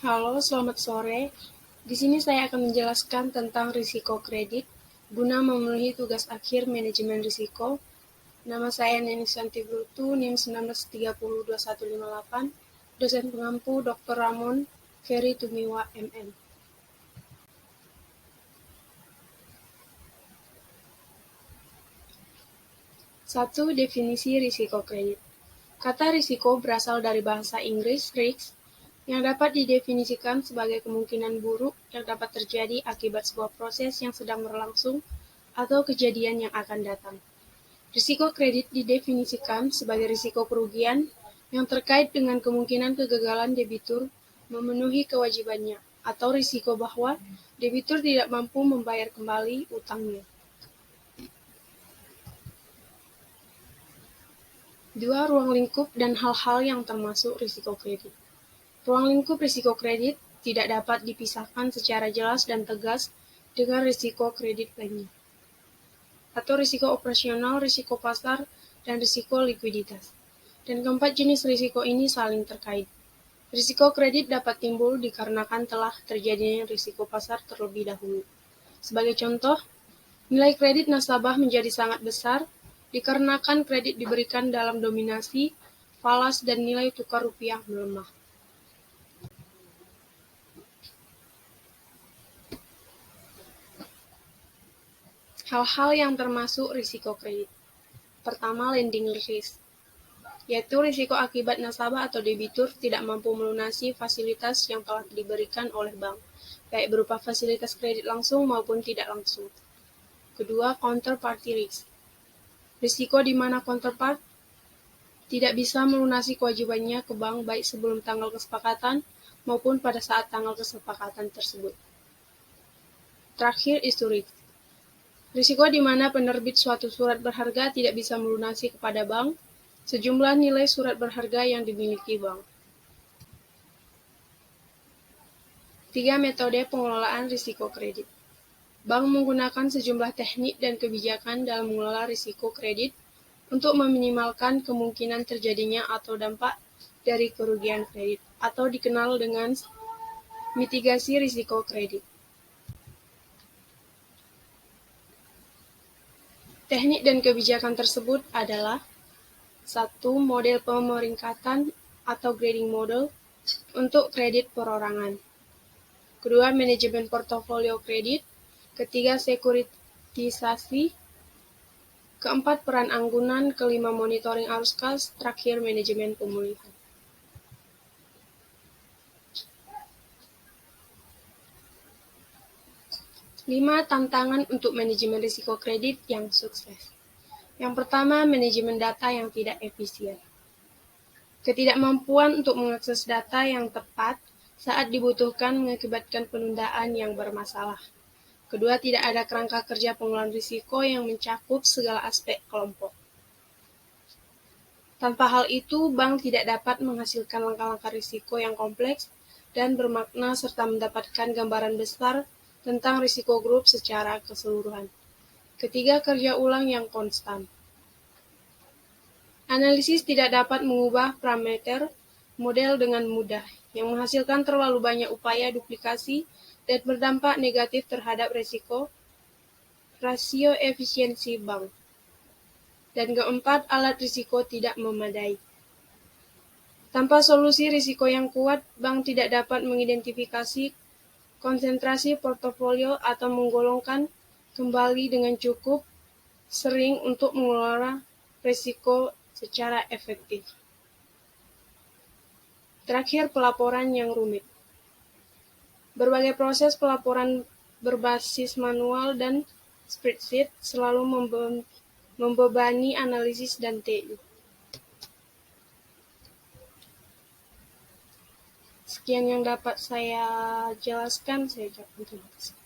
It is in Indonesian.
Halo, selamat sore. Di sini saya akan menjelaskan tentang risiko kredit guna memenuhi tugas akhir manajemen risiko. Nama saya Neni Santi Brutu, NIM 19302158, dosen pengampu Dr. Ramon Ferry Tumiwa, MM. Satu, definisi risiko kredit. Kata risiko berasal dari bahasa Inggris risk, yang dapat didefinisikan sebagai kemungkinan buruk yang dapat terjadi akibat sebuah proses yang sedang berlangsung atau kejadian yang akan datang. Risiko kredit didefinisikan sebagai risiko kerugian yang terkait dengan kemungkinan kegagalan debitur memenuhi kewajibannya atau risiko bahwa debitur tidak mampu membayar kembali utangnya. 2. Ruang lingkup dan hal-hal yang termasuk risiko kredit. Ruang lingkup risiko kredit tidak dapat dipisahkan secara jelas dan tegas dengan risiko kredit lainnya, atau risiko operasional, risiko pasar, dan risiko likuiditas. Dan keempat jenis risiko ini saling terkait. Risiko kredit dapat timbul dikarenakan telah terjadinya risiko pasar terlebih dahulu. Sebagai contoh, nilai kredit nasabah menjadi sangat besar dikarenakan kredit diberikan dalam dominasi falas dan nilai tukar rupiah melemah. Hal-hal yang termasuk risiko kredit. Pertama, lending risk, yaitu risiko akibat nasabah atau debitur tidak mampu melunasi fasilitas yang telah diberikan oleh bank, baik berupa fasilitas kredit langsung maupun tidak langsung. Kedua, counterparty risk, risiko di mana counterpart tidak bisa melunasi kewajibannya ke bank baik sebelum tanggal kesepakatan maupun pada saat tanggal kesepakatan tersebut. Terakhir, issue risk, risiko di mana penerbit suatu surat berharga tidak bisa melunasi kepada bank sejumlah nilai surat berharga yang dimiliki bank. 3. Metode pengelolaan risiko kredit. Bank menggunakan sejumlah teknik dan kebijakan dalam mengelola risiko kredit untuk meminimalkan kemungkinan terjadinya atau dampak dari kerugian kredit, atau dikenal dengan mitigasi risiko kredit. Teknik dan kebijakan tersebut adalah: 1. Model pemeringkatan atau grading model untuk kredit perorangan. Kedua, manajemen portofolio kredit. Ketiga, sekuritisasi. Keempat, peran anggunan. Kelima, monitoring arus kas. Terakhir, manajemen pemulihan. Lima tantangan untuk manajemen risiko kredit yang sukses. Yang pertama, manajemen data yang tidak efisien. Ketidakmampuan untuk mengakses data yang tepat saat dibutuhkan mengakibatkan penundaan yang bermasalah. Kedua, tidak ada kerangka kerja pengelolaan risiko yang mencakup segala aspek kelompok. Tanpa hal itu, bank tidak dapat menghasilkan langkah-langkah risiko yang kompleks dan bermakna serta mendapatkan gambaran besar tentang risiko grup secara keseluruhan. Ketiga, kerja ulang yang konstan. Analisis tidak dapat mengubah parameter model dengan mudah, yang menghasilkan terlalu banyak upaya duplikasi dan berdampak negatif terhadap rasio efisiensi bank. Dan keempat, alat risiko tidak memadai. Tanpa solusi risiko yang kuat, bank tidak dapat mengidentifikasi konsentrasi portofolio atau menggolongkan kembali dengan cukup sering untuk mengelola risiko secara efektif. Terakhir, pelaporan yang rumit. Berbagai proses pelaporan berbasis manual dan spreadsheet selalu membebani analisis dan TI. Sekian yang dapat saya jelaskan, saya ucapkan terima kasih.